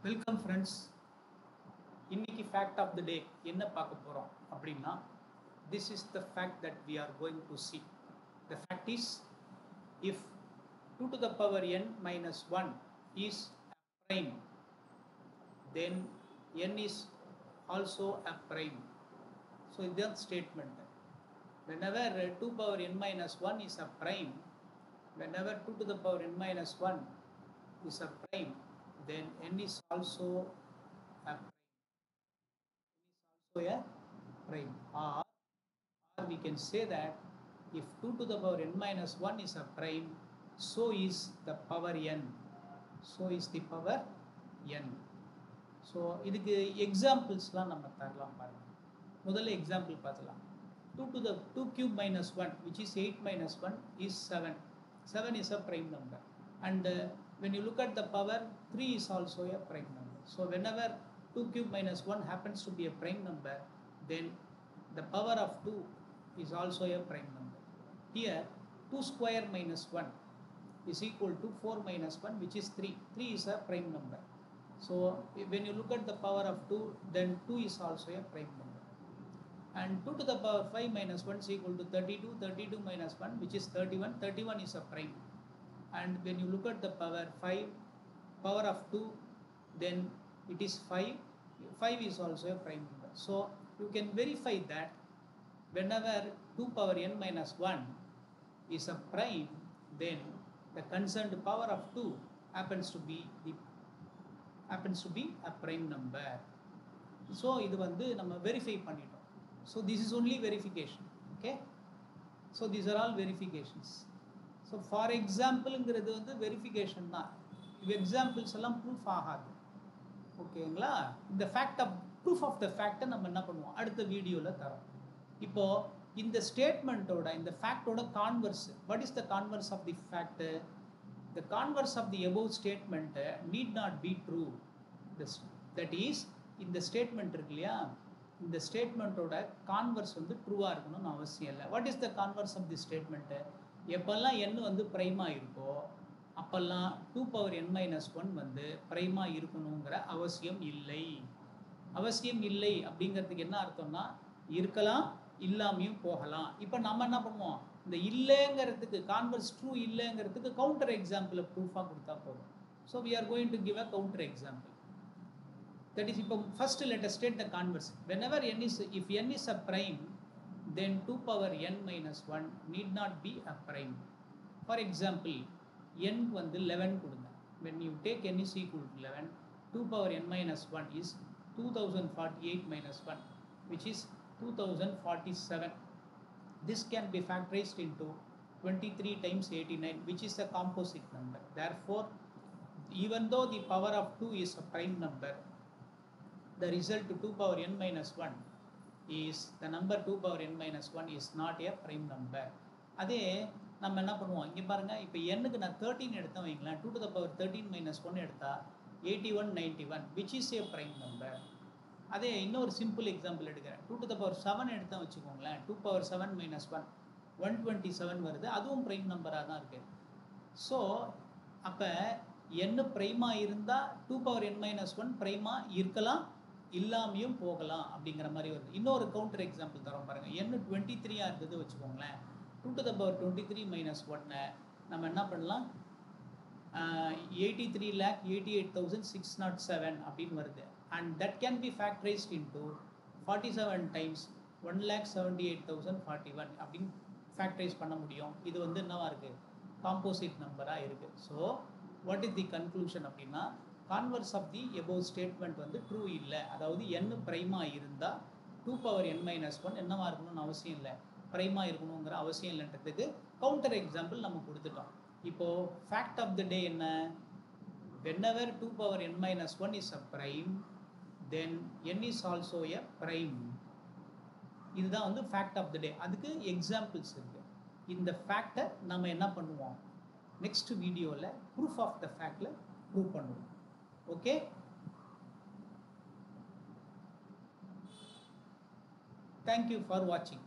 Welcome friends. இன்னைக்கு fact of the day என்ன பார்க்க போகிறோம் அப்படின்னா, this is the fact that we are going to see. The fact is, if 2 to the power n minus 1 is a prime, then n is also a prime. So இதுதான் statement. Whenever 2 power n minus 1 is a prime, whenever 2 to the power n minus 1 is a prime, then n is also a prime. N is also a prime. Or we can say that if 2 to the power n minus 1 is a prime, so is the power n. So is the power n. So இதுக்கு எக்ஸாம்பிள்ஸ்லாம் நம்ம தரலாம் பாருங்க. முதல்ல example பார்க்கலாம். 2 to the 2 cube minus 1, which is 8 minus 1, is 7. 7 is a prime number. And when you look at the power, 3 is also a prime number. So whenever 2 cube minus 1 happens to be a prime number, then the power of 2 is also a prime number. Here 2 square minus 1 is equal to 4 minus 1, which is 3. 3 is a prime number. So when you look at the power of 2, then 2 is also a prime number. And 2 to the power 5 minus 1 is equal to 32. 32 minus 1, which is 31. 31 is a prime. And when you look at the power 5, power of 2, then it is 5. 5 is also a prime number. So you can verify that whenever 2 power n minus 1 is a prime, then the concerned power of 2 happens to be a prime number. So இது வந்து நம்ம verify பண்ணிட்டோம். So this is only verification. Okay, so these are all verifications. So for exampleங்கிறது வந்து verification தான். Examples எல்லாம் proof ஆகாது. ஓகேங்களா? இந்த fact of proof of the ஃபேக்டை நம்ம என்ன பண்ணுவோம், அடுத்த வீடியோவில் தரோம். இப்போ இந்த ஸ்டேட்மெண்ட்டோட, இந்த ஃபேக்டோட converse, what is the converse of the fact? The converse of the above statement need not be true. That is, இந்த ஸ்டேட்மெண்ட் இருக்கு இல்லையா, இந்த ஸ்டேட்மெண்ட்டோட கான்வர்ஸ் வந்து ட்ரூவாக இருக்கணும்னு அவசியம் இல்லை. What is the converse of the statement? எப்பெல்லாம் n வந்து ப்ரைமாக இருக்கோ அப்போல்லாம் 2 பவர் n மைனஸ் 1 வந்து ப்ரைமாக இருக்கணுங்கிற அவசியம் இல்லை. அவசியம் இல்லை அப்படிங்கிறதுக்கு என்ன அர்த்தம்னா, இருக்கலாம், இல்லாமையும் போகலாம். இப்போ நம்ம என்ன பண்ணுவோம், இந்த இல்லைங்கிறதுக்கு, கான்வர்ஸ் ட்ரூ இல்லைங்கிறதுக்கு கவுண்டர் எக்ஸாம்பிளை ப்ரூஃபாக கொடுத்தா போதும். So we are going to give a counter example. That is, இப்போ first let us state the converse. Whenever if n is a prime, then 2 power n minus 1 need not be a prime. For example, n வந்து 11 கொடுங்க. When you take n is equal to 11, 2 power n minus 1 is 2048 minus 1, which is 2047. This can be factorized into 23 times 89, which is a composite number. Therefore, even though the power of 2 is a prime number, the result 2 power n minus 1 is, the number 2 power n minus 1 is not a prime number. அதே நம்ம என்ன பண்ணுவோம், இங்கே பாருங்கள், இப்போ n-க்கு நான் 13 எடுத்தேன் வைங்களேன், 2 to the power 13 minus 1 எடுத்தால் 8191, which is a prime number. அதே இன்னொரு சிம்பிள் எக்ஸாம்பிள் எடுக்கிறேன், 2 to the power 7 எடுத்தேன் வச்சுக்கோங்களேன், 2 power 7 minus 1 127 வருது, அதுவும் ப்ரைம் நம்பராக தான் இருக்குது. ஸோ அப்போ n ப்ரைமாக இருந்தால் 2 power n minus 1 ப்ரைமாக இருக்கலாம், இல்லாமையும் போகலாம் அப்படிங்கிற மாதிரி வருது. இன்னொரு கவுண்டர் எக்ஸாம்பிள் தரோம் பாருங்கள். n 23 இருந்தது வச்சுக்கோங்களேன், 2 to the power 23 minus 1 நம்ம என்ன பண்ணலாம், 83,88,607 அப்படின்னு வருது. And that can be factorized into 47 times 1,78,041 அப்படின்னு ஃபேக்டரைஸ் பண்ண முடியும். இது வந்து என்னவா இருக்குது, காம்போசிட் நம்பராக இருக்குது. So what is the conclusion அப்படின்னா, converse of the above statement வந்து ட்ரூ இல்லை. அதாவது n ப்ரைமாக இருந்தால் 2 பவர் n மைனஸ் 1 என்னவா இருக்கணும்னு அவசியம் இல்லை, ப்ரைமாக இருக்கணுங்கிற அவசியம் இல்லைன்றதுக்கு கவுண்டர் எக்ஸாம்பிள் நம்ம கொடுத்துட்டோம். இப்போது ஃபேக்ட் ஆஃப் த டே என்ன? whenever 2 power n minus 1 is a prime, then n is also a prime. இதுதான் வந்து ஃபேக்ட் ஆஃப் த டே. அதுக்கு எக்ஸாம்பிள்ஸ் இருக்குது. இந்த ஃபேக்டை நம்ம என்ன பண்ணுவோம், நெக்ஸ்ட் வீடியோவில் ப்ரூஃப் ஆஃப் த ஃபேக்டில் ப்ரூவ் பண்ணுவோம். ஓகே, தேங்க்யூ ஃபார் வாட்சிங்.